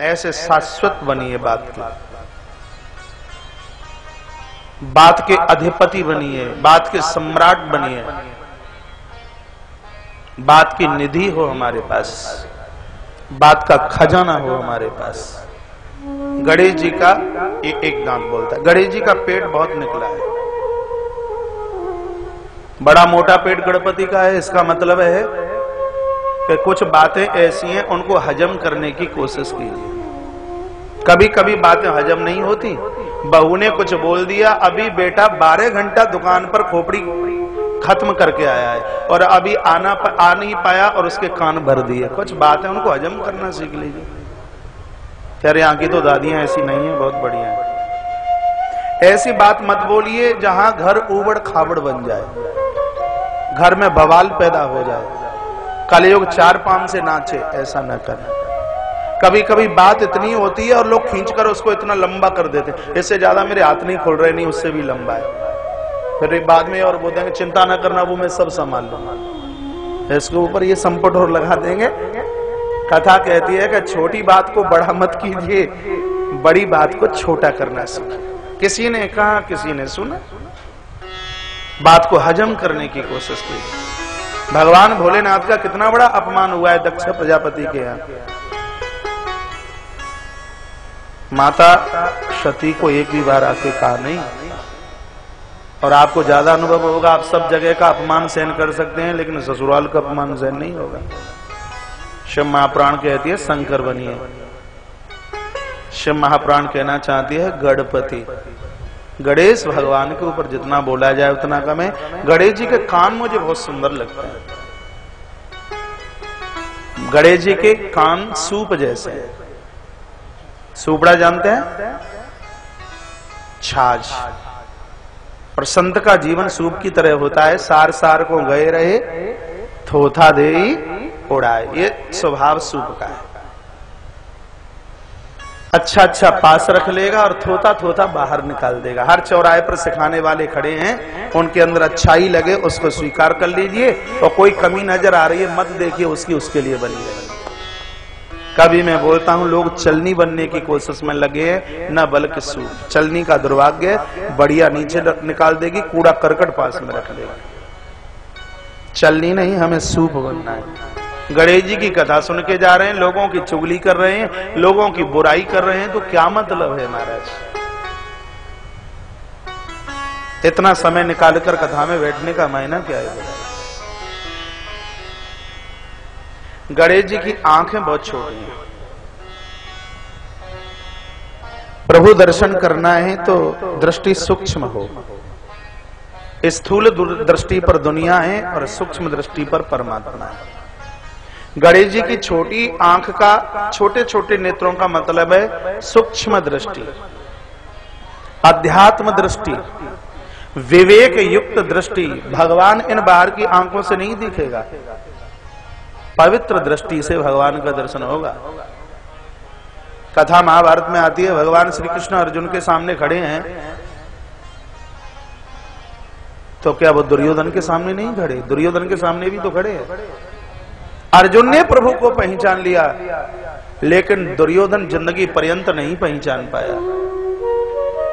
ऐसे शाश्वत बनिए बात के अधिपति बनिए, बात के सम्राट बनिए, बात की निधि हो हमारे पास, बात का खजाना हो हमारे पास। गणेश जी का एक दांत बोलता है। गणेश जी का पेट बहुत निकला है, बड़ा मोटा पेट गणपति का है। इसका मतलब है कि कुछ बातें ऐसी हैं उनको हजम करने की कोशिश कीजिए। कभी कभी बातें हजम नहीं होती। बहू ने कुछ बोल दिया, अभी बेटा 12 घंटा दुकान पर खोपड़ी खत्म करके आया है और अभी आ नहीं पाया और उसके कान भर दिए। कुछ बातें उनको हजम करना सीख लीजिए। यार यहाँ की तो दादियां ऐसी नहीं है, बहुत बढ़िया है। ऐसी बात मत बोलिए जहां घर उबड़ खाबड़ बन जाए, घर में बवाल पैदा हो जाए, कलयुग 4 पांव से नाचे। ऐसा न करें। कभी कभी बात इतनी होती है और लोग खींचकर उसको इतना लंबा कर देते हैं, इससे ज्यादा मेरे हाथ नहीं खुल रहे, नहीं उससे भी लंबा है। फिर बाद में और बोल देंगे चिंता ना करना, वो मैं सब संभाल लूंगा। इसके ऊपर ये संपट और लगा देंगे। कथा कहती है कि छोटी बात को बड़ा मत कीजिए, बड़ी बात को छोटा करना सीखिए। किसी ने कहा, किसी ने सुना, बात को हजम करने की कोशिश की। भगवान भोलेनाथ का कितना बड़ा अपमान हुआ है दक्ष प्रजापति के यहाँ। माता सती को एक भी बार आके कहा नहीं। और आपको ज्यादा अनुभव होगा, आप सब जगह का अपमान सहन कर सकते हैं लेकिन ससुराल का अपमान सहन नहीं होगा। शिव महापुराण कहती है शंकर बनिए, शिव महापुराण कहना चाहती है गणपति। गणेश भगवान के ऊपर जितना बोला जाए उतना कम है। गणेश जी के कान मुझे बहुत सुंदर लगते हैं। गणेश जी के कान सूप जैसे हैं। सूपड़ा जानते हैं? छाछ। और संत का जीवन सूप की तरह होता है। सार सार को गए रहे, थोथा देई उड़ाए। ये स्वभाव सूप का है। अच्छा अच्छा पास रख लेगा और थोथा थोथा बाहर निकाल देगा। हर चौराहे पर सिखाने वाले खड़े हैं, उनके अंदर अच्छाई लगे उसको स्वीकार कर लीजिए, और कोई कमी नजर आ रही है मत देखिए, उसकी उसके लिए बनी रहेगी। कभी मैं बोलता हूं लोग चलनी बनने की कोशिश में लगे हैं, न बल्कि सूप। चलनी का दुर्भाग्य बढ़िया नीचे निकाल देगी, कूड़ा करकट पास में रख लेगा। चलनी नहीं, हमें सूप बनना है। गणेश जी की कथा सुन के जा रहे हैं, लोगों की चुगली कर रहे हैं, लोगों की बुराई कर रहे हैं, तो क्या मतलब है महाराज? इतना समय निकालकर कथा में बैठने का मायना क्या है? गणेश जी की आंखें बहुत छोटी हैं। प्रभु दर्शन करना है तो दृष्टि सूक्ष्म हो। स्थूल दृष्टि पर दुनिया है और सूक्ष्म दृष्टि पर परमात्मा है। गणेश जी की छोटी आंख का, छोटे छोटे नेत्रों का मतलब है सूक्ष्म दृष्टि, अध्यात्म दृष्टि, विवेक युक्त दृष्टि। भगवान इन बाहर की आंखों से नहीं दिखेगा, पवित्र दृष्टि से भगवान का दर्शन होगा। कथा महाभारत में आती है, भगवान श्री कृष्ण अर्जुन के सामने खड़े हैं, तो क्या वो दुर्योधन के सामने नहीं खड़े? दुर्योधन के सामने भी तो खड़े हैं। अर्जुन ने प्रभु को पहचान लिया, लेकिन दुर्योधन जिंदगी पर्यंत नहीं पहचान पाया।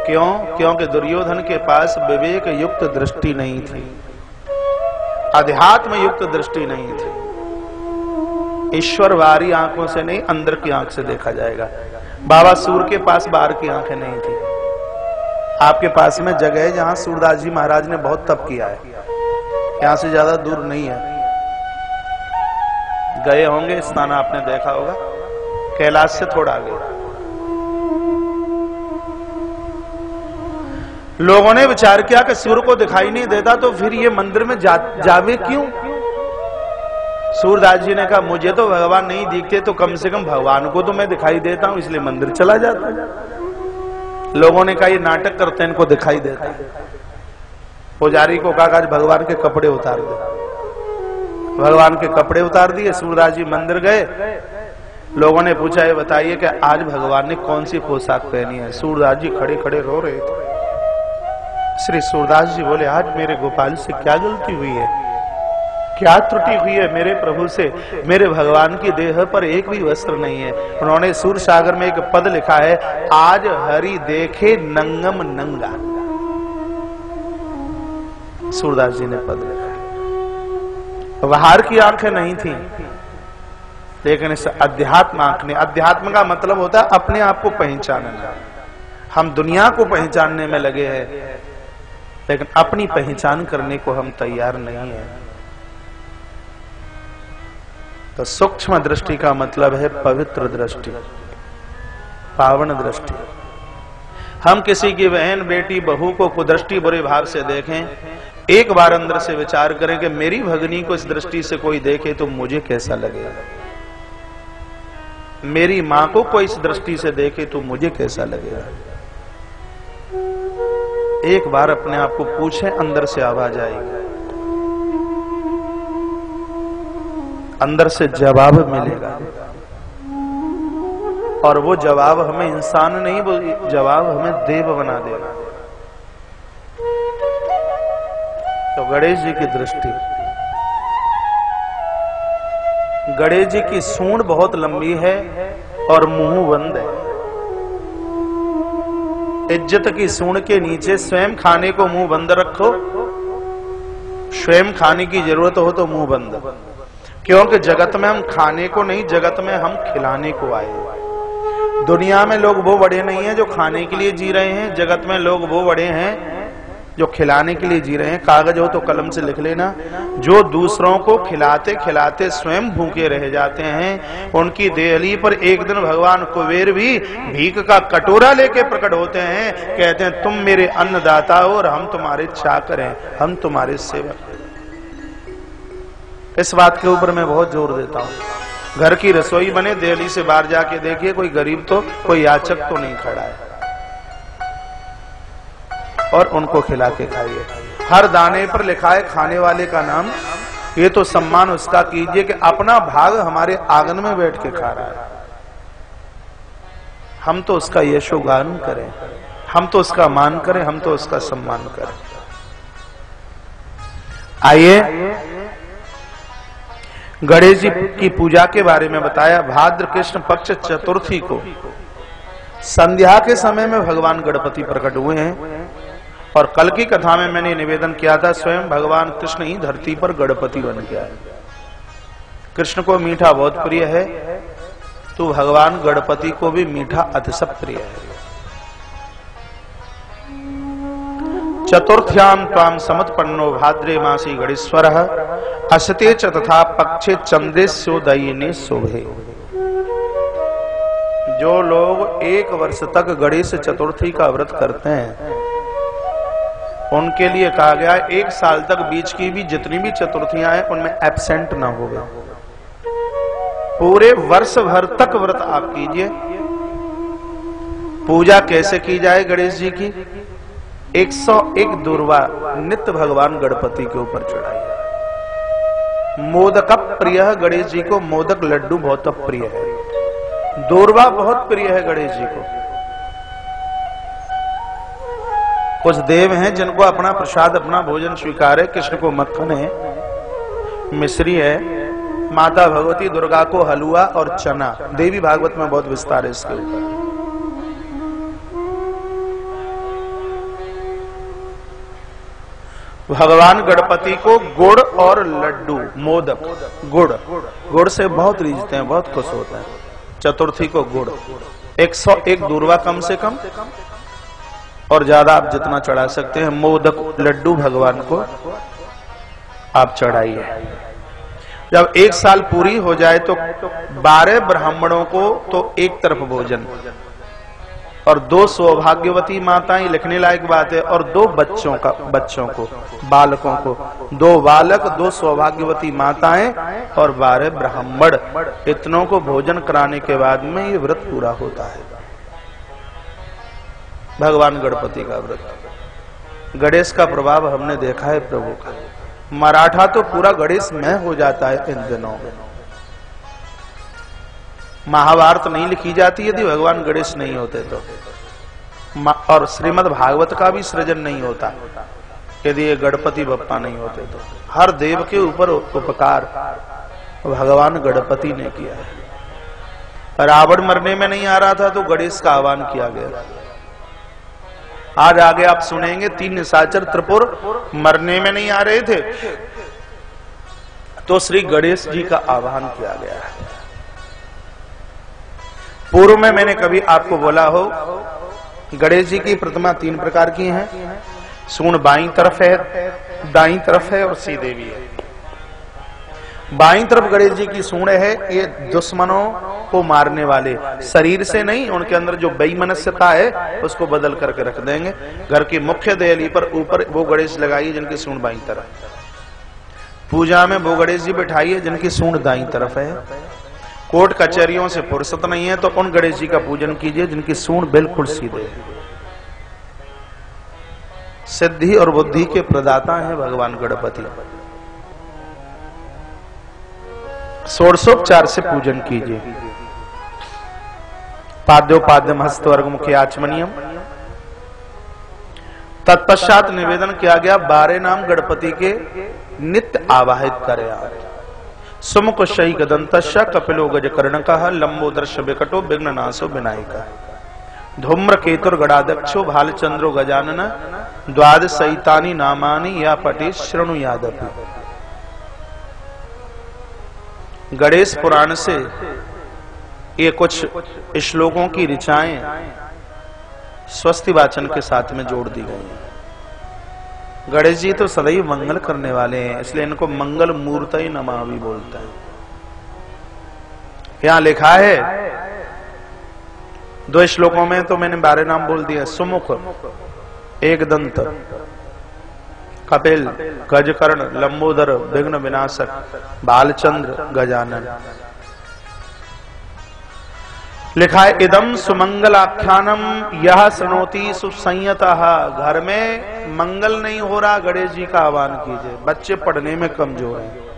क्यों? क्योंकि दुर्योधन के पास विवेक युक्त दृष्टि नहीं थी, अध्यात्म युक्त दृष्टि नहीं थी। ईश्वर बाहरी आंखों से नहीं, अंदर की आंख से देखा जाएगा। बाबा सूर के पास बाहर की आंखें नहीं थी। आपके पास में जगह है जहां सूरदास जी महाराज ने बहुत तप किया है, यहां से ज्यादा दूर नहीं है। गए होंगे, स्थान आपने देखा होगा, कैलाश से थोड़ा आगे। लोगों ने विचार किया कि सूर्य को दिखाई नहीं देता तो फिर ये मंदिर में जावे क्यों? सूरदास जी ने कहा मुझे तो भगवान नहीं दिखते, तो कम से कम भगवान को तो मैं दिखाई देता हूं, इसलिए मंदिर चला जाता हूं। लोगों ने कहा ये नाटक करते हैं, इनको दिखाई देता है। पुजारी को कहा आज भगवान के कपड़े उतार दो। भगवान के कपड़े उतार दिए। सूरदास जी मंदिर गए। लोगों ने पूछा ये बताइए कि आज भगवान ने कौन सी पोशाक पहनी है? सूरदास जी खड़े खड़े रो रहे थे। श्री सूरदास जी बोले आज मेरे गोपाल से क्या गलती हुई है क्या त्रुटि हुई है मेरे प्रभु से? मेरे भगवान की देह पर एक भी वस्त्र नहीं है। उन्होंने सूर सागर में एक पद लिखा है, आज हरि देखे नंगम नंगा। सूरदास जी ने पद लिखा है। बाहर की आंखें नहीं थी, लेकिन इस अध्यात्म आंख ने, अध्यात्म का मतलब होता है अपने आप को पहचानना। हम दुनिया को पहचानने में लगे हैं, लेकिन अपनी पहचान करने को हम तैयार नहीं है। तो सूक्ष्म दृष्टि का मतलब है पवित्र दृष्टि, पावन दृष्टि। हम किसी की बहन, बेटी, बहू को कुदृष्टि बुरे भाव से देखें, एक बार अंदर से विचार करें कि मेरी भगनी को इस दृष्टि से कोई देखे तो मुझे कैसा लगेगा। मेरी मां को कोई इस दृष्टि से देखे तो मुझे कैसा लगेगा। एक बार अपने आप को पूछें, अंदर से आवाज आएगी, अंदर से जवाब मिलेगा। और वो जवाब हमें इंसान नहीं, वो जवाब हमें देव बना देगा। तो गणेश जी की दृष्टि, गणेश जी की सूंड बहुत लंबी है और मुंह बंद है। इज्जत की सूंड के नीचे स्वयं खाने को मुंह बंद रखो, स्वयं खाने की जरूरत हो तो मुंह बंद। क्योंकि जगत में हम खाने को नहीं, जगत में हम खिलाने को आए। दुनिया में लोग वो बड़े नहीं हैं जो खाने के लिए जी रहे हैं, जगत में लोग वो बड़े हैं जो खिलाने के लिए जी रहे हैं। कागज हो तो कलम से लिख लेना, जो दूसरों को खिलाते खिलाते स्वयं भूखे रह जाते हैं, उनकी देहली पर एक दिन भगवान कुबेर भी भीख का कटोरा लेके प्रकट होते हैं। कहते हैं तुम मेरे अन्नदाता हो और हम तुम्हारे चाकर हैं, हम तुम्हारे सेवक। इस बात के ऊपर मैं बहुत जोर देता हूं। घर की रसोई बने, देहली से बाहर जाके देखिए, कोई गरीब तो, कोई याचक तो नहीं खड़ा है, और उनको खिला के खाइए। हर दाने पर लिखा है खाने वाले का नाम। ये तो सम्मान उसका कीजिए कि अपना भाग हमारे आंगन में बैठ के खा रहा है। हम तो उसका यशोगान करें, हम तो उसका मान करें, हम तो उसका सम्मान करें। आइए, गणेश जी की पूजा के बारे में बताया। भाद्र कृष्ण पक्ष चतुर्थी को संध्या के समय में भगवान गणपति प्रकट हुए हैं। और कल की कथा में मैंने निवेदन किया था, स्वयं भगवान कृष्ण ही धरती पर गणपति बन गया है। कृष्ण को मीठा बहुत प्रिय है, तो भगवान गणपति को भी मीठा अतिशय प्रिय है। चतुर्थ्याम त्वाम समुत्पन्नो भाद्रे मासी गणेश्वरः असते च तथा पक्षे चंद्रेस्योदयिने शोभे। जो लोग एक वर्ष तक गणेश चतुर्थी का व्रत करते हैं, उनके लिए कहा गया है एक साल तक बीच की भी जितनी भी चतुर्थियां हैं उनमें एब्सेंट ना होगा। पूरे वर्ष भर तक व्रत आप कीजिए। पूजा कैसे की जाए गणेश जी की? 101 दूर्वा नित्य भगवान गणपति के ऊपर चढ़ाइए। मोदक प्रिय है गणेश जी को, मोदक लड्डू बहुत प्रिय है, दूर्वा बहुत प्रिय है गणेश जी को। कुछ देव हैं जिनको अपना प्रसाद, अपना भोजन स्वीकार है। कृष्ण को मक्खन है, मिश्री है, माता भगवती दुर्गा को हलवा और चना। देवी भागवत में बहुत विस्तार है इसके ऊपर। भगवान गणपति को गुड़ और लड्डू, मोदक, गुड़ से बहुत रीझते हैं, बहुत खुश होते हैं। चतुर्थी को गुड़, 101 दूर्वा कम से कम, और ज्यादा आप जितना चढ़ा सकते हैं। मोदक लड्डू भगवान को आप चढ़ाइए। जब 1 साल पूरी हो जाए तो 12 ब्राह्मणों को तो एक तरफ भोजन, और 2 सौभाग्यवती माताएं, लिखने लायक बात है, और 2 बच्चों को, बालकों को, 2 बालक, 2 सौभाग्यवती माताएं और 12 ब्राह्मण, इतनों को भोजन कराने के बाद में ये व्रत पूरा होता है। भगवान गणपति का व्रत। गणेश का प्रभाव हमने देखा है प्रभु का। मराठा तो पूरा गणेश में हो जाता है इन दिनों में। महाभारत नहीं लिखी जाती यदि भगवान गणेश नहीं होते तो, और श्रीमद् भागवत का भी सृजन नहीं होता यदि ये गणपति बप्पा नहीं होते तो। हर देव के ऊपर उपकार भगवान गणपति ने किया है। रावण मरने में नहीं आ रहा था तो गणेश का आह्वान किया गया। आज आगे आप सुनेंगे 3 निशाचर त्रिपुर मरने में नहीं आ रहे थे तो श्री गणेश जी का आह्वान किया गया है। पूर्व में मैंने कभी आपको बोला हो गणेश जी की प्रतिमा 3 प्रकार की हैं। सूंड बाईं तरफ है, दाईं तरफ है और सीधे भी है। बाईं तरफ गणेश जी की सूंड है, ये दुश्मनों को मारने वाले, शरीर से नहीं, उनके अंदर जो बेईमानस्यता है उसको बदल करके रख देंगे। घर की मुख्य देहली पर ऊपर वो गणेश लगाइए जिनकी सूंड बाईं तरफ। पूजा में वो गणेश जी बैठाइए जिनकी सूंड दाईं तरफ है। कोर्ट कचहरियों से फुर्सत नहीं है तो उन गणेश जी का पूजन कीजिए जिनकी सूंड बिल्कुल सीधे है। सिद्धि और बुद्धि के प्रदाता हैं भगवान गणपति। षोडशोपचार से पूजन कीजिए। पाद्योपाद्यम हस्तवर्ग मुख्य आचमनियम। तत्पश्चात निवेदन किया गया 12 नाम गणपति के नित्य आवाहित करे। सुमुख शही गदंतश्च कपिलो गजकर्णकः लंबोदर्श विकटो विघ्ननाशो विनायकः धूम्रकेतुर गणाध्यक्षो भालचंद्रो गजानन द्वादशैतानि नामानि या पठे शृणु यादपि। गणेश पुराण से ये कुछ श्लोकों की ऋचाएं स्वस्ति वाचन के साथ में जोड़ दी गई हैं। गणेश जी तो सदैव मंगल करने वाले हैं, इसलिए इनको मंगल मूर्तये नमः भी बोलते हैं। यहां लिखा है 2 श्लोकों में तो मैंने 12 नाम बोल दिया। सुमुख, एकदंत, कपिल, गजकर्ण, लंबोदर, विघ्न विनाशक, बालचंद्र, गजानन। लिखा है इदम सुमंगलाख्यानम यह सुनोति सुसंयतः। घर में मंगल नहीं हो रहा, गणेश जी का आह्वान कीजिए। बच्चे पढ़ने में कमजोर हैं,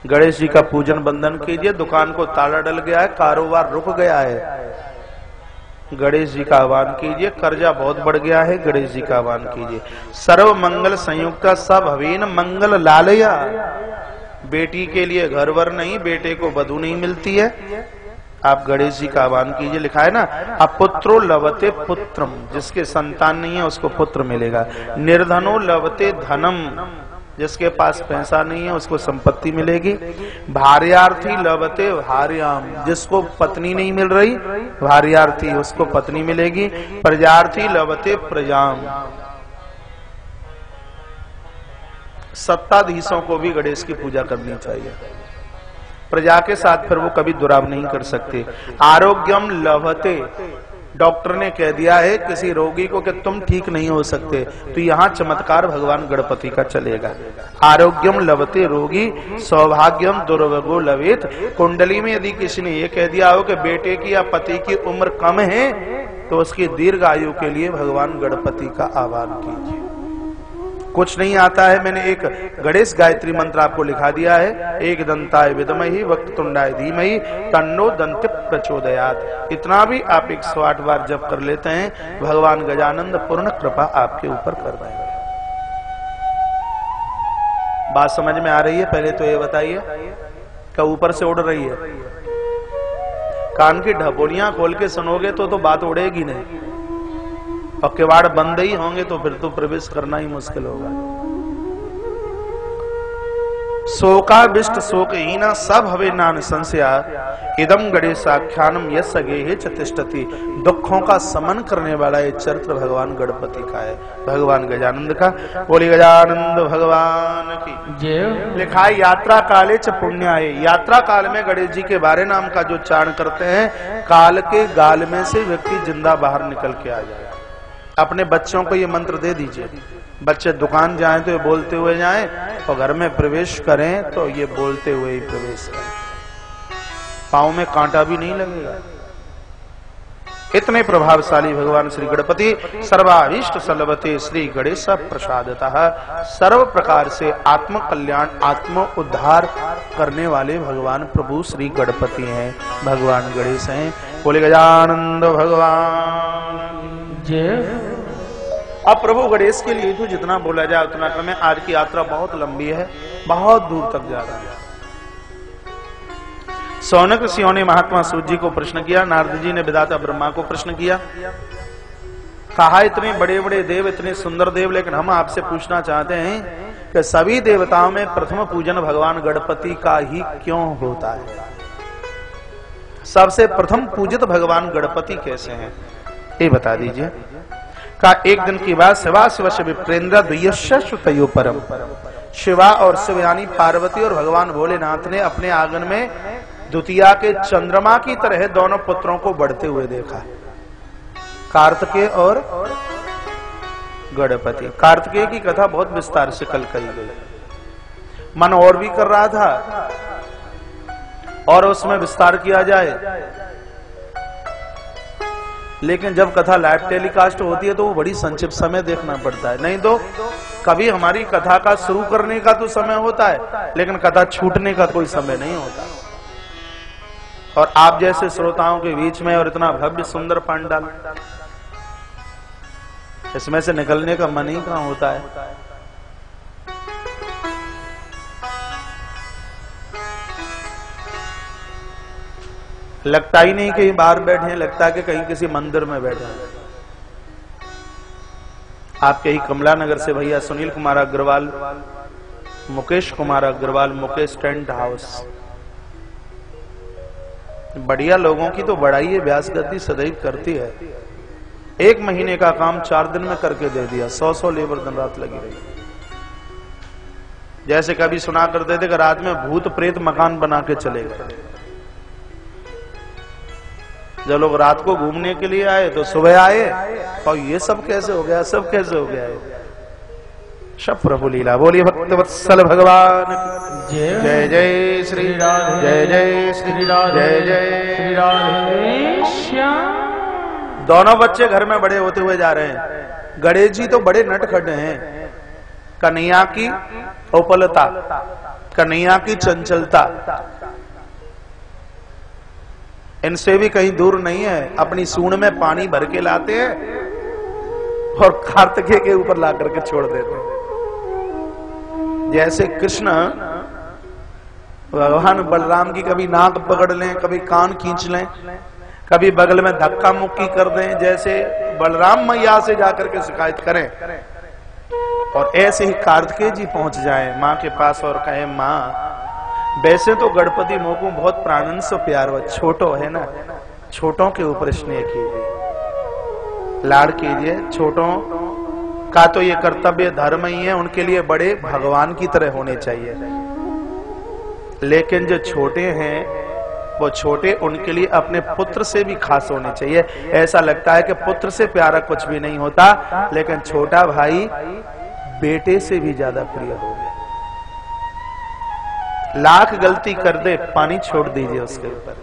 गणेश जी का पूजन बंधन कीजिए। दुकान को ताला डल गया है, कारोबार रुक गया है, गणेश जी का आह्वान कीजिए। कर्जा बहुत बढ़ गया है, गणेश जी का आह्वान कीजिए। सर्व मंगल संयुक्त सब हवीन मंगल लालया। बेटी के लिए घर वर नहीं, बेटे को वधू नहीं मिलती है, आप गणेश जी का आह्वान कीजिए। लिखा है ना अपुत्रो लवते पुत्रम, जिसके संतान नहीं है उसको पुत्र मिलेगा। निर्धनो लवते धनम, जिसके पास पैसा नहीं है उसको संपत्ति मिलेगी। भार्यार्थी लवते भार्याम, जिसको पत्नी नहीं मिल रही भार्यार्थी उसको पत्नी मिलेगी। प्रजार्थी लवते प्रजाम, सत्ताधीशों को भी गणेश की पूजा करनी चाहिए। प्रजा के साथ फिर वो कभी दुराव नहीं कर सकते। आरोग्यम लभते, डॉक्टर ने कह दिया है किसी रोगी को कि तुम ठीक नहीं हो सकते, तो यहाँ चमत्कार भगवान गणपति का चलेगा। आरोग्यम लभते रोगी, सौभाग्यम दुर्भगो लवेत। कुंडली में यदि किसी ने ये कह दिया हो कि बेटे की या पति की उम्र कम है तो उसकी दीर्घ आयु के लिए भगवान गणपति का आह्वान कीजिए। कुछ नहीं आता है, मैंने एक गणेश गायत्री मंत्र आपको लिखा दिया है। एक दंताय विद्महि वक्रतुंडाय धीमहि तन्नो दंत्य प्रचोदयात्। इतना भी आप 108 बार जप कर लेते हैं, भगवान गजानंद पूर्ण कृपा आपके ऊपर कर रहे हैं। बात समझ में आ रही है? पहले तो ये बताइए, क्या ऊपर से उड़ रही है? कान की ढपोलियां खोल के सुनोगे तो बात उड़ेगी नहीं, और किवाड़ बंद ही होंगे तो फिर तो प्रवेश करना ही मुश्किल होगा। शोकाविष्ट शोकहीना सब हवे नान संशया इदम गणेशाख्यानम यस गेहे चतिष्ठति। दुखों का समन करने वाला ये चरित्र भगवान गणपति का है, भगवान गजानंद का। बोली गजानंद भगवान की जय। लिखा है यात्रा काले च पुण्याय। यात्रा काल में गणेश जी के 12 नाम का जो उच्चारण करते हैं, काल के गाल में से व्यक्ति जिंदा बाहर निकल के आ जाए। अपने बच्चों को ये मंत्र दे दीजिए, बच्चे दुकान जाएं तो ये बोलते हुए जाएं, और घर में प्रवेश करें तो ये बोलते हुए ही प्रवेश करें, पांव में कांटा भी नहीं लगेगा। इतने प्रभावशाली भगवान श्री गणपति सर्वाभीष्ट सलभते श्री गणेश प्रसादतः। सर्व प्रकार से आत्म कल्याण आत्म उद्धार करने वाले भगवान प्रभु श्री गणपति हैं, भगवान गणेश हैं। बोले गजानंद भगवान जय। अब प्रभु गणेश के लिए तो जितना बोला जाए उतना कम है। आज की यात्रा बहुत लंबी है, बहुत दूर तक जा रहा है। सौनक ऋषियों ने महात्मा सूत जी को प्रश्न किया, नारद जी ने विधाता ब्रह्मा को प्रश्न किया, कहा इतने बड़े बड़े देव, इतने सुंदर देव, लेकिन हम आपसे पूछना चाहते हैं कि सभी देवताओं में प्रथम पूजन भगवान गणपति का ही क्यों होता है? सबसे प्रथम पूजित भगवान गणपति कैसे हैं, ये बता दीजिए। का एक दिन की बात, शिवा शिव विप्रेंद्र द्वयश्रुतयो परम, शिवा और शिव यानी पार्वती और भगवान भोलेनाथ ने अपने आंगन में द्वितीया के चंद्रमा की तरह दोनों पुत्रों को बढ़ते हुए देखा, कार्तिकेय और गणपति। कार्तिकेय की कथा बहुत विस्तार से कल कही गई, मन और भी कर रहा था और उसमें विस्तार किया जाए, लेकिन जब कथा लाइव टेलीकास्ट होती है तो वो बड़ी संक्षिप्त समय देखना पड़ता है। नहीं तो कभी हमारी कथा का शुरू करने का तो समय होता है, लेकिन कथा छूटने का कोई समय नहीं होता। और आप जैसे श्रोताओं के बीच में और इतना भव्य सुंदर पंडाल, इसमें से निकलने का मन ही कहां होता है। लगता ही नहीं कहीं बाहर बैठे हैं, लगता है कि कहीं किसी मंदिर में बैठे हैं। आपके ही कमला नगर से भैया सुनील कुमार अग्रवाल, मुकेश कुमार अग्रवाल, मुकेश टेंट हाउस, बढ़िया लोगों की तो बड़ाई है, व्यास गति सदैव करती है। 1 महीने का काम 4 दिन में करके दे दिया, 100 लेबर दिन रात लगी रही। जैसे कभी सुना करते थे कि रात में भूत प्रेत मकान बना के चले गए। जब लोग रात को घूमने के लिए आए तो सुबह आए और ये सब कैसे हो गया, सब कैसे हो गया है। सब प्रभु लीला। बोलिए भक्त वत्सल भगवान, जय जय श्री राधे, जय जय श्री राधे, जय जय श्री राधे श्याम। दोनों बच्चे घर में बड़े होते हुए जा रहे हैं। गणेश जी तो बड़े नटखट हैं। कन्हैया की उपलता, कन्हैया की चंचलता इनसे भी कहीं दूर नहीं है। अपनी सूंड में पानी भर के लाते हैं और कार्तिकेय के ऊपर ला करके छोड़ देते हैं। जैसे कृष्ण भगवान बलराम की कभी नाक पकड़ लें, कभी कान खींच लें, कभी बगल में धक्का मुक्की कर दें, जैसे बलराम मैया से जाकर के शिकायत करें, और ऐसे ही कार्तिकेय जी पहुंच जाएं मां के पास और कहें, मां वैसे तो गणपति मोह को बहुत प्राणन से प्यार हो, छोटो है ना, छोटों के ऊपर स्नेह कीजिए, लाड़ कीजिए। छोटों का तो ये कर्तव्य धर्म ही है, उनके लिए बड़े भगवान की तरह होने चाहिए। लेकिन जो छोटे हैं वो छोटे उनके लिए अपने पुत्र से भी खास होने चाहिए। ऐसा लगता है कि पुत्र से प्यारा कुछ भी नहीं होता, लेकिन छोटा भाई बेटे से भी ज्यादा प्रिय हो गया। लाख गलती कर दे, पानी छोड़ दीजिए उसके ऊपर,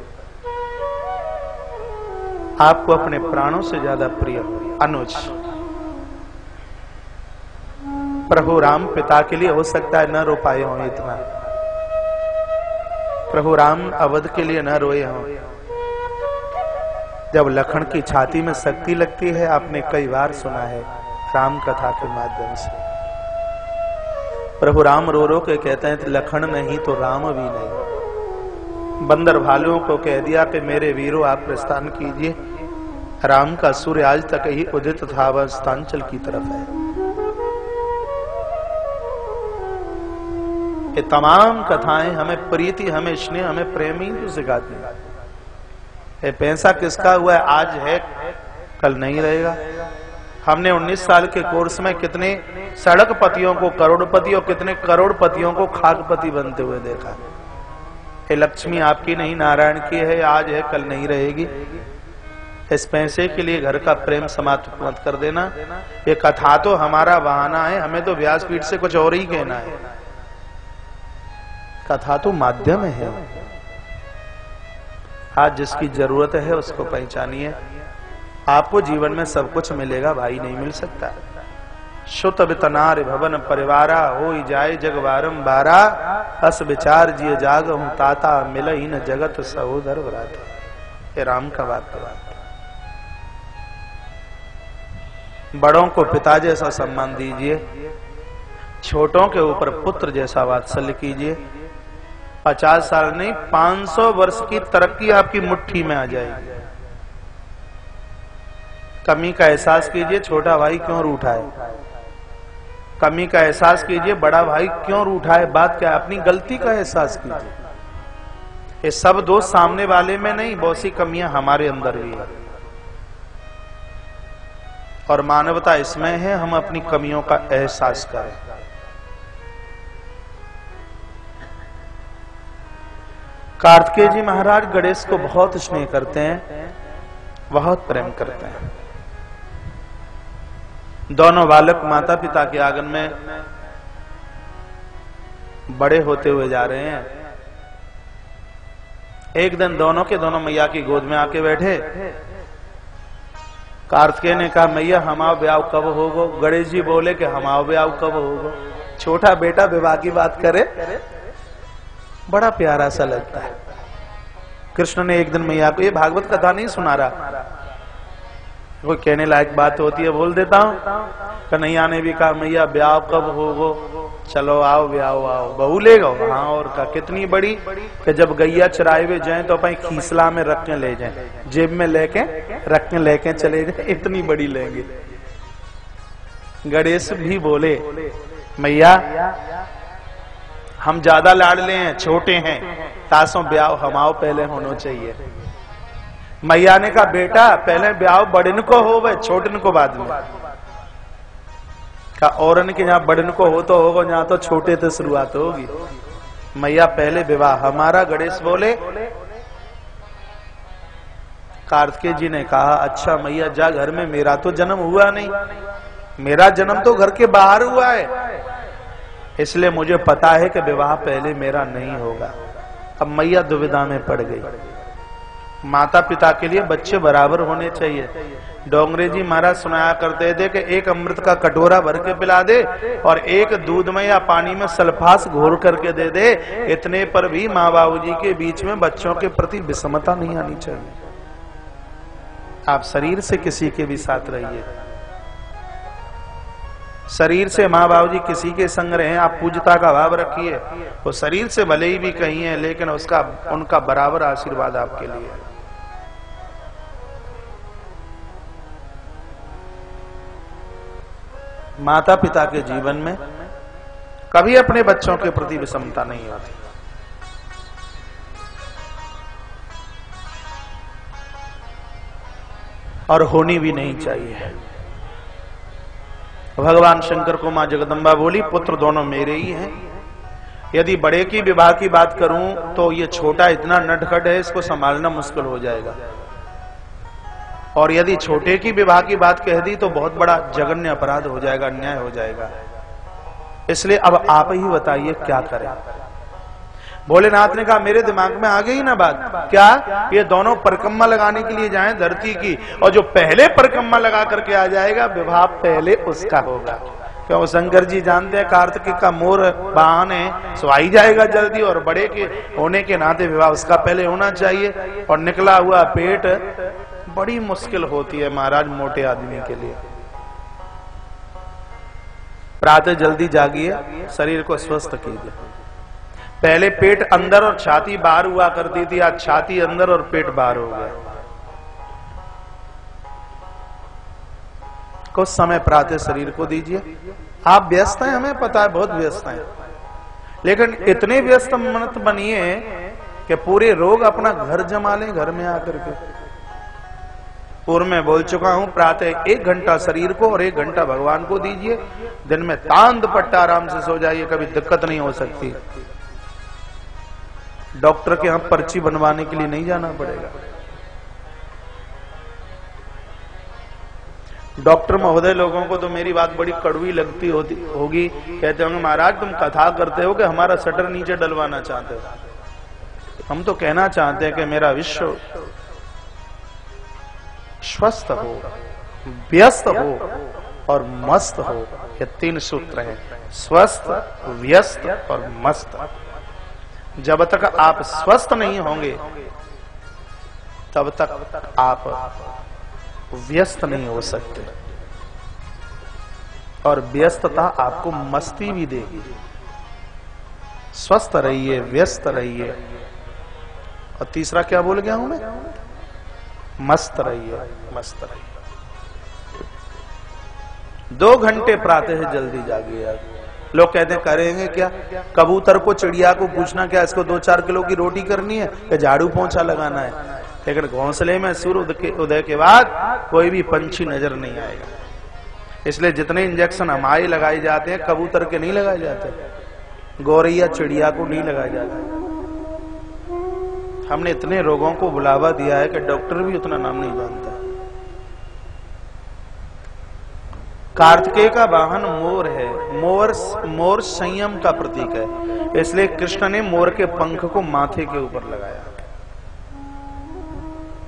आपको अपने प्राणों से ज्यादा प्रिय हो। अनुज प्रभु राम पिता के लिए हो सकता है न रो पाए हो इतना, प्रभु राम अवध के लिए न रोए हो। जब लखन की छाती में शक्ति लगती है, आपने कई बार सुना है राम कथा के माध्यम से, प्रभु राम रो रो के कहते हैं लखन नहीं तो राम भी नहीं। बंदर भालुओं को कह दिया कि मेरे वीरों आप प्रस्थान कीजिए, राम का सूर्य आज तक ही उदित था, वह स्थांचल की तरफ है। ये तमाम कथाएं हमें प्रीति, हमें स्नेह, हमें प्रेम ही तो सिखाती है। ये पैसा किसका हुआ है, आज है कल नहीं रहेगा। हमने 19 साल के कोर्स में कितने सड़कपतियों को करोड़पति और कितने करोड़पतियों को खाकपति बनते हुए देखा। ये लक्ष्मी आपकी नहीं, नारायण की है, आज है कल नहीं रहेगी। इस पैसे के लिए घर का प्रेम समाप्त मत कर देना। ये कथा तो हमारा बहाना है, हमें तो व्यासपीठ से कुछ और ही कहना है। कथा तो माध्यम है। आज जिसकी जरूरत है उसको पहचानिए, आपको जीवन में सब कुछ मिलेगा, भाई नहीं मिल सकता। शुत बितनार भवन परिवारा हो जाए जग बारंबारा, अस विचार जिय जाग हूं ताता मिल ही न जगत सहोदर भ्राता। ये राम का वाक्य। बड़ों को पिता जैसा सम्मान दीजिए, छोटों के ऊपर पुत्र जैसा वात्सल्य कीजिए। 50 साल नहीं 500 वर्ष की तरक्की आपकी मुट्ठी में आ जाएगी। कमी का एहसास कीजिए, छोटा भाई क्यों रूठा है। कमी का एहसास कीजिए, बड़ा भाई क्यों रूठा है। बात क्या है, अपनी गलती का एहसास कीजिए। ये सब दोष सामने वाले में नहीं, बहुत सी कमियां हमारे अंदर भी है और मानवता इसमें है हम अपनी कमियों का एहसास करें। कार्तिकेय जी महाराज गणेश को बहुत स्नेह करते हैं, बहुत प्रेम करते हैं। दोनों बालक माता पिता के आंगन में बड़े होते हुए जा रहे हैं। एक दिन दोनों के दोनों मैया की गोद में आके बैठे। कार्तिकेय ने कहा मैया हमारा ब्याह कब होगो। गणेश जी बोले कि हमारा ब्याह कब होगो। छोटा बेटा विवाह की बात करे, बड़ा प्यारा सा लगता है। कृष्ण ने एक दिन मैया को, ये भागवत कथा नहीं सुना रहा, कोई कहने लायक बात होती है बोल देता हूँ। कन्हैया ने भी कहा मैया ब्याह कब होगो। चलो आओ ब्याह आओ, बहू ले गो। हाँ और का कितनी बड़ी कि जब गैया चराए हुए जाए तो अपन खीसला में रख के ले जाए, जेब में लेके रख के लेके चले जाए, इतनी बड़ी लेंगे। गणेश भी बोले मैया हम ज्यादा लाडले हैं, छोटे हैं, तासों ब्याह हमाओ पहले होना चाहिए। मैया ने कहा बेटा पहले ब्याह बड़न को हो वह छोटन को बाद में। का औरन के जहां बड़न को हो तो होगा, जहां तो छोटे से शुरुआत होगी। मैया पहले विवाह हमारा। गणेश बोले। कार्तिकेय जी ने कहा अच्छा मैया जा घर में, मेरा तो जन्म हुआ नहीं, मेरा जन्म तो घर के बाहर हुआ है, इसलिए मुझे पता है कि विवाह पहले मेरा नहीं होगा। अब मैया दुविधा में पड़ गई। माता पिता के लिए बच्चे बराबर होने चाहिए। डोंगरे जी महाराज सुनाया करते थे कि एक अमृत का कटोरा भर के पिला दे और एक दूध में या पानी में सल्फास घोल करके दे दे, इतने पर भी माँ बाबू जी के बीच में बच्चों के प्रति विषमता नहीं आनी चाहिए। आप शरीर से किसी के भी साथ रहिए, शरीर से माँ बाबू जी किसी के संग रहे, आप पूज्यता का भाव रखिए। वो शरीर से भले ही भी कहीं है लेकिन उसका उनका बराबर आशीर्वाद आपके लिए है। माता पिता के जीवन में कभी अपने बच्चों के प्रति विषमता नहीं होती। और होनी भी नहीं चाहिए। भगवान शंकर को मां जगदम्बा बोली पुत्र दोनों मेरे ही हैं। यदि बड़े की विवाह की बात करूं तो ये छोटा इतना नटखट है, इसको संभालना मुश्किल हो जाएगा। और यदि छोटे की विवाह की बात कह दी तो बहुत बड़ा जघन्य अपराध हो जाएगा, अन्याय हो जाएगा। इसलिए अब आप ही बताइए क्या करें। भोलेनाथ ने कहा मेरे दिमाग में आ गई ना बात, क्या ये दोनों परिक्रमा लगाने के लिए जाएं धरती की, और जो पहले परिक्रमा लगा करके आ जाएगा विवाह पहले उसका होगा। क्यों शंकर जी जानते हैं कार्तिक का मोर वाहन है, सो आई जाएगा जल्दी, और बड़े के होने के नाते विवाह उसका पहले होना चाहिए। और निकला हुआ पेट बड़ी मुश्किल होती है महाराज मोटे आदमी के लिए। प्रातः जल्दी जागिए, शरीर को स्वस्थ कीजिए। पहले पेट अंदर और छाती बाहर हुआ करती थी, आज छाती अंदर और पेट बाहर हो गया। कुछ समय प्रातः शरीर को दीजिए। आप व्यस्त हैं, हमें पता है बहुत व्यस्त हैं, लेकिन इतने व्यस्त मत बनिए कि पूरे रोग अपना घर जमा लें घर में आकर के। पूर्व में बोल चुका हूं प्रातः 1 घंटा शरीर को और 1 घंटा भगवान को दीजिए। दिन में तांद पट्टा आराम से सो जाइए, कभी दिक्कत नहीं हो सकती। डॉक्टर के यहां पर्ची बनवाने के लिए नहीं जाना पड़ेगा। डॉक्टर महोदय लोगों को तो मेरी बात बड़ी कड़वी लगती होगी, कहते होंगे महाराज तुम कथा करते हो कि हमारा शटर नीचे डलवाना चाहते हो। हम तो कहना चाहते हैं कि मेरा विश्व स्वस्थ हो, व्यस्त हो और मस्त हो। ये 3 सूत्र हैं, स्वस्थ, व्यस्त और मस्त। जब तक आप स्वस्थ नहीं होंगे तब तक आप व्यस्त नहीं हो सकते। और व्यस्तता आपको मस्ती भी देगी। स्वस्थ रहिए, व्यस्त रहिए। और तीसरा क्या बोल गया हूं मैं? मस्त रहिए, मस्त रहिए। 2 घंटे प्रातः जल्दी जागिए। लोग कहते हैं करेंगे क्या? कबूतर को, चिड़िया को पूछना क्या इसको 2-4 किलो की रोटी करनी है या झाड़ू पोंछा लगाना है? लेकिन घोंसले में सूर्य उदय के बाद कोई भी पंछी नजर नहीं आएगा। इसलिए जितने इंजेक्शन हमारे लगाए जाते हैं कबूतर के नहीं लगाए जाते, गौरैया चिड़िया को नहीं लगाए जाते। हमने इतने रोगों को बुलावा दिया है कि डॉक्टर भी उतना नाम नहीं जानता। कार्तिकेय का वाहन मोर है। मोर संयम का प्रतीक है, इसलिए कृष्ण ने मोर के पंख को माथे के ऊपर लगाया।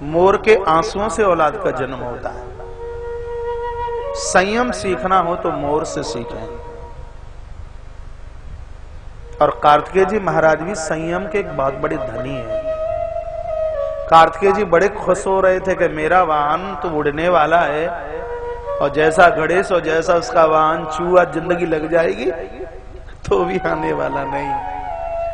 मोर के आंसुओं से औलाद का जन्म होता है। संयम सीखना हो तो मोर से सीखें। और कार्तिकेय जी महाराज भी संयम के एक बहुत बड़े धनी हैं। कार्तिकेय जी बड़े खुश हो रहे थे कि मेरा वाहन तो उड़ने वाला है, और जैसा गणेश और जैसा उसका वाहन चूहा जिंदगी लग जाएगी तो भी आने वाला नहीं।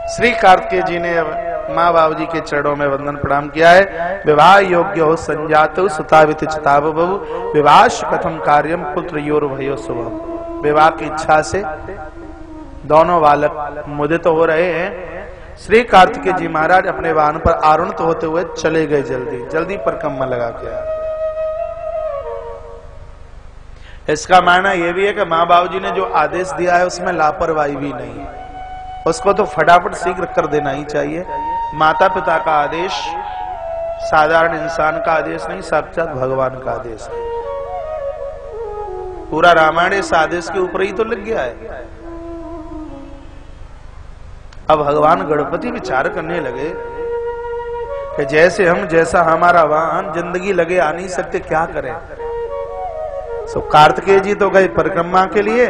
श्री कार्तिकेय जी ने माँ बाबू जी के चरणों में वंदन प्रणाम किया है। विवाह योग्य हो संजातो सुतावित चिताव बहु, विवाह कथम कार्यम पुत्र योर भयो शुभम। विवाह की इच्छा से दोनों बालक मुदित हो रहे हैं। श्री कार्तिकेय जी महाराज अपने वाहन पर आरूढ़ होते हुए चले गए। जल्दी जल्दी परिक्रमा लगा के। इसका मायना यह भी है कि माँ बाबू जी ने जो आदेश दिया है उसमें लापरवाही भी नहीं है, उसको तो फटाफट शीघ्र कर देना ही चाहिए। माता पिता का आदेश साधारण इंसान का आदेश नहीं, साक्षात भगवान का आदेश है। पूरा रामायण इस आदेश के ऊपर ही तो लग गया है। अब भगवान गणपति विचार करने लगे कि जैसा हमारा वाहन जिंदगी लगे आ नहीं सकते, क्या करें। सो कार्तिकेय जी तो गए परिक्रमा के लिए,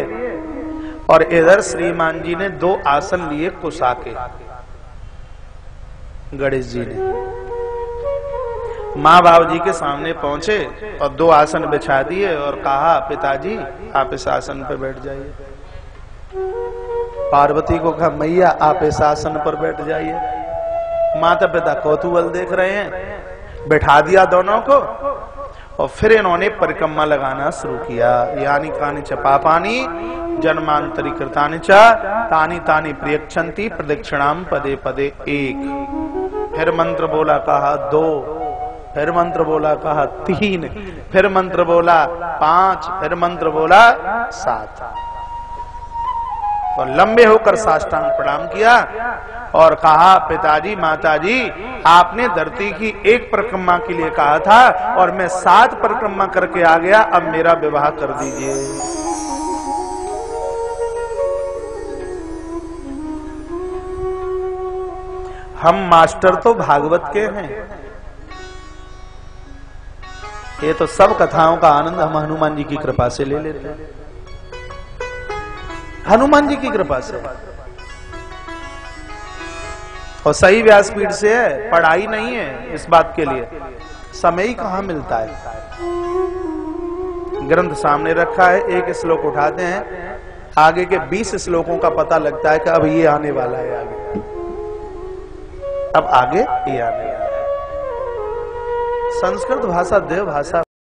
और इधर श्रीमान जी ने 2 आसन लिए कुशा के। गणेश जी ने माँ बाबू जी के सामने पहुंचे और 2 आसन बिछा दिए और कहा पिताजी आप इस आसन पर बैठ जाइए। पार्वती को कहा मैया आप इस आसन पर बैठ जाइए। माता पिता कौतूहल देख रहे हैं, बैठा दिया दोनों को, और फिर इन्होंने परिक्रमा लगाना शुरू किया। यानी कानि च पापानि जन्मांतरी कृतानि च तानि तानि प्रियक्षन्ति प्रदक्षिणाम पदे पदे 1। फिर मंत्र बोला कहा 2, फिर मंत्र बोला कहा 3, फिर मंत्र बोला 5, फिर मंत्र बोला 7, और लंबे होकर साष्टांग प्रणाम किया और कहा पिताजी माताजी आपने धरती की 1 परिक्रमा के लिए कहा था और मैं 7 परिक्रमा करके आ गया, अब मेरा विवाह कर दीजिए। हम मास्टर तो भागवत के हैं, ये तो सब कथाओं का आनंद हम हनुमान जी की कृपा से ले लेते हैं। हनुमान जी की कृपा से और सही व्यासपीठ से है, पढ़ाई नहीं है। इस बात के लिए समय ही कहां मिलता है। ग्रंथ सामने रखा है, 1 श्लोक उठाते हैं, आगे के 20 श्लोकों का पता लगता है कि अब ये आने वाला है, आगे अब आगे ये आने वाला है। संस्कृत भाषा देव भाषा